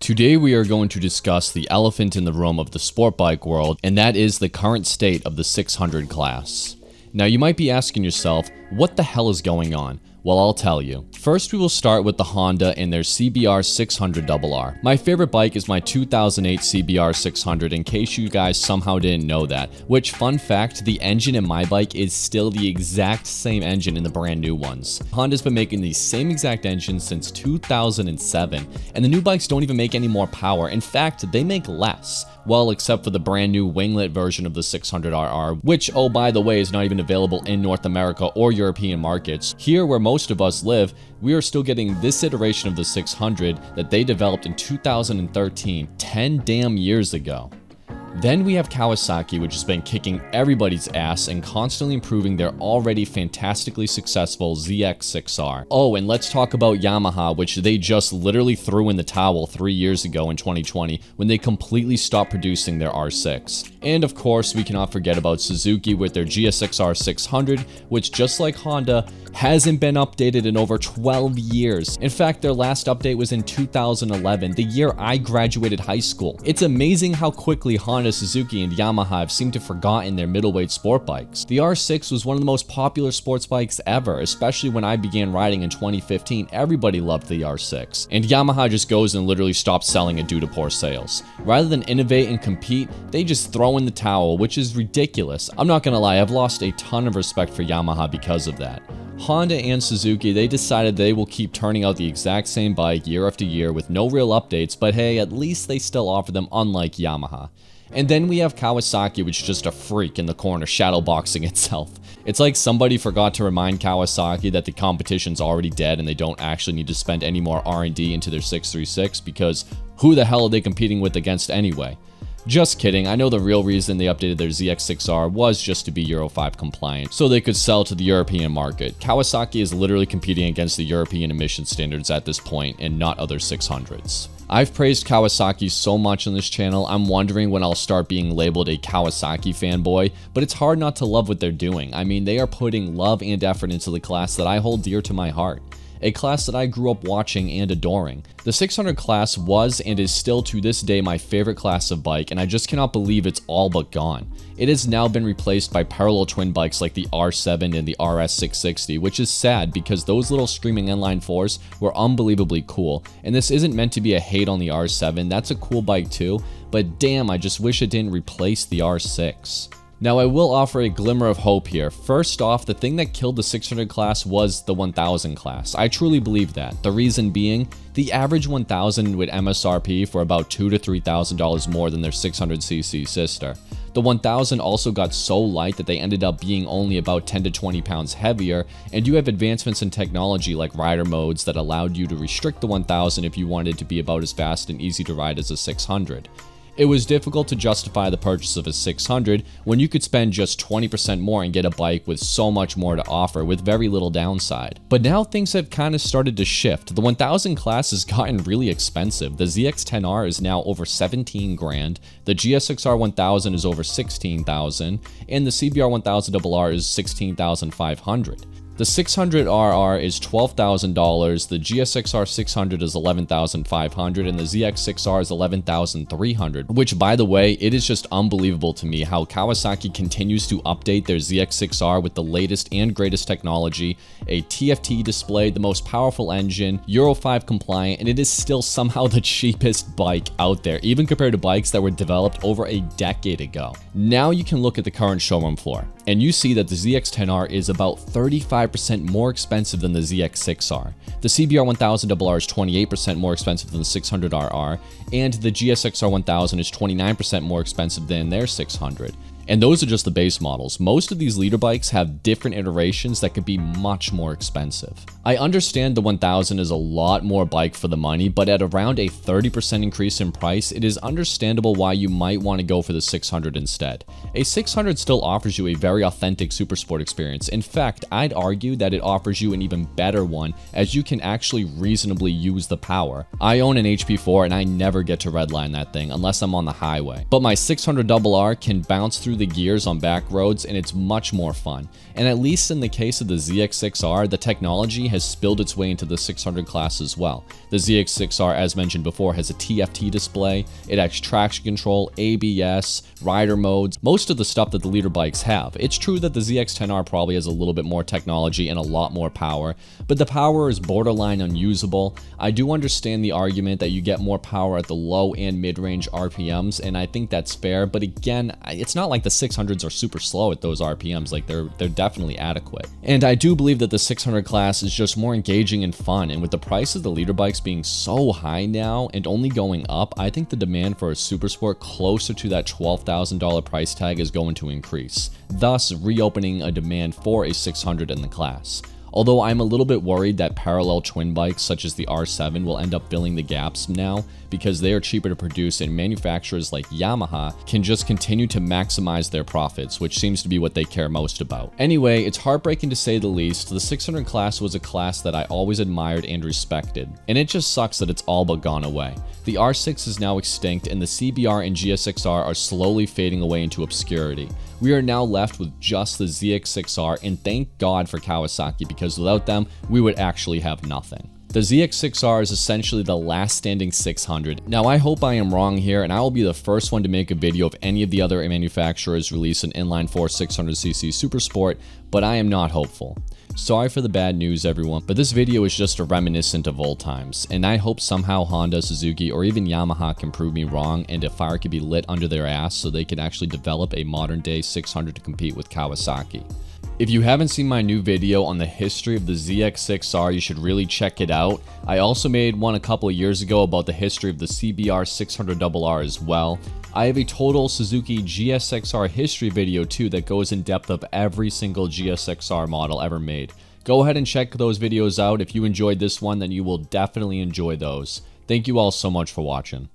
Today we are going to discuss the elephant in the room of the sport bike world, and that is the current state of the 600 class. Now you might be asking yourself, what the hell is going on? Well, I'll tell you. First, we will start with the Honda and their CBR600RR. My favorite bike is my 2008 CBR600 in case you guys somehow didn't know that. Which, fun fact, the engine in my bike is still the exact same engine in the brand new ones. Honda's been making the same exact engine since 2007, and the new bikes don't even make any more power. In fact, they make less. Well, except for the brand new winglet version of the 600RR, which, oh by the way, is not even available in North America or European markets. Here, where most of us live, we are still getting this iteration of the 600 that they developed in 2013, 10 damn years ago. Then we have Kawasaki, which has been kicking everybody's ass and constantly improving their already fantastically successful ZX6R. Oh, and let's talk about Yamaha, which they just literally threw in the towel 3 years ago in 2020 when they completely stopped producing their R6. And of course, we cannot forget about Suzuki with their GSX-R600, which just like Honda, hasn't been updated in over 12 years. In fact, their last update was in 2011, the year I graduated high school. It's amazing how quickly Honda, Suzuki, and Yamaha have seemed to have forgotten their middleweight sport bikes. The R6 was one of the most popular sports bikes ever, especially when I began riding in 2015. Everybody loved the R6. And Yamaha just goes and literally stops selling it due to poor sales. Rather than innovate and compete, they just throw in the towel, which is ridiculous. I'm not gonna lie, I've lost a ton of respect for Yamaha because of that. Honda and Suzuki, they decided they will keep turning out the exact same bike year after year with no real updates, but hey, at least they still offer them, unlike Yamaha. And then we have Kawasaki, which is just a freak in the corner shadowboxing itself. It's like somebody forgot to remind Kawasaki that the competition's already dead and they don't actually need to spend any more R&D into their 636 because who the hell are they competing with against anyway? Just kidding, I know the real reason they updated their ZX6R was just to be Euro 5 compliant, so they could sell to the European market. Kawasaki is literally competing against the European emission standards at this point and not other 600s. I've praised Kawasaki so much on this channel, I'm wondering when I'll start being labeled a Kawasaki fanboy, but it's hard not to love what they're doing. I mean, they are putting love and effort into the class that I hold dear to my heart. A class that I grew up watching and adoring. The 600 class was and is still to this day my favorite class of bike, and I just cannot believe it's all but gone. It has now been replaced by parallel twin bikes like the R7 and the RS660, which is sad because those little streaming inline fours were unbelievably cool, and this isn't meant to be a hate on the R7, that's a cool bike too, but damn, I just wish it didn't replace the R6. Now I will offer a glimmer of hope here. First off, the thing that killed the 600 class was the 1000 class. I truly believe that. The reason being, the average 1000 would MSRP for about $2,000 to $3,000 more than their 600cc sister. The 1000 also got so light that they ended up being only about 10 to 20 pounds heavier, and you have advancements in technology like rider modes that allowed you to restrict the 1000 if you wanted to be about as fast and easy to ride as a 600. It was difficult to justify the purchase of a 600 when you could spend just 20% more and get a bike with so much more to offer with very little downside. But now things have kind of started to shift. The 1000 class has gotten really expensive. The ZX10R is now over 17 grand, the GSX-R 1000 is over 16,000, and the CBR1000RR is 16,500. The 600RR is $12,000, the GSX-R600 is $11,500, and the ZX6R is $11,300, which by the way, it is just unbelievable to me how Kawasaki continues to update their ZX6R with the latest and greatest technology, a TFT display, the most powerful engine, Euro 5 compliant, and it is still somehow the cheapest bike out there, even compared to bikes that were developed over a decade ago. Now you can look at the current showroom floor, and you see that the ZX10R is about 35% more expensive than the ZX6R. The CBR1000RR is 28% more expensive than the 600RR, and the GSX-R 1000 is 29% more expensive than their 600. And those are just the base models. Most of these leader bikes have different iterations that could be much more expensive. I understand the 1000 is a lot more bike for the money, but at around a 30% increase in price, it is understandable why you might want to go for the 600 instead. A 600 still offers you a very authentic supersport experience. In fact, I'd argue that it offers you an even better one as you can actually reasonably use the power. I own an HP4 and I never get to redline that thing unless I'm on the highway. But my 600RR can bounce through through the gears on back roads, and it's much more fun. And at least in the case of the ZX6R, the technology has spilled its way into the 600 class as well. The ZX6R, as mentioned before, has a TFT display, it has traction control, ABS, rider modes, most of the stuff that the leader bikes have. It's true that the ZX10R probably has a little bit more technology and a lot more power, but the power is borderline unusable. I do understand the argument that you get more power at the low and mid-range RPMs, and I think that's fair, but again, it's not like the 600s are super slow at those RPMs, like they're definitely adequate. And I do believe that the 600 class is just more engaging and fun, and with the price of the leader bikes being so high now and only going up, I think the demand for a super sport closer to that $12,000 price tag is going to increase, thus reopening a demand for a 600 in the class. Although I'm a little bit worried that parallel twin bikes such as the R7 will end up filling the gaps now because they are cheaper to produce and manufacturers like Yamaha can just continue to maximize their profits, which seems to be what they care most about. Anyway, it's heartbreaking to say the least. The 600 class was a class that I always admired and respected, and it just sucks that it's all but gone away. The R6 is now extinct and the CBR and GSX-R are slowly fading away into obscurity. We are now left with just the ZX6R, and thank God for Kawasaki, because without them, we would actually have nothing. The ZX6R is essentially the last standing 600. Now I hope I am wrong here, and I will be the first one to make a video if any of the other manufacturers release an inline 4 600cc Super Sport, but I am not hopeful. Sorry for the bad news everyone, but this video is just a reminiscent of old times, and I hope somehow Honda, Suzuki, or even Yamaha can prove me wrong and a fire can be lit under their ass so they can actually develop a modern day 600 to compete with Kawasaki. If you haven't seen my new video on the history of the ZX6R, you should really check it out. I also made one a couple of years ago about the history of the CBR600RR as well. I have a total Suzuki GSX-R history video too that goes in depth of every single GSX-R model ever made. Go ahead and check those videos out. If you enjoyed this one, then you will definitely enjoy those. Thank you all so much for watching.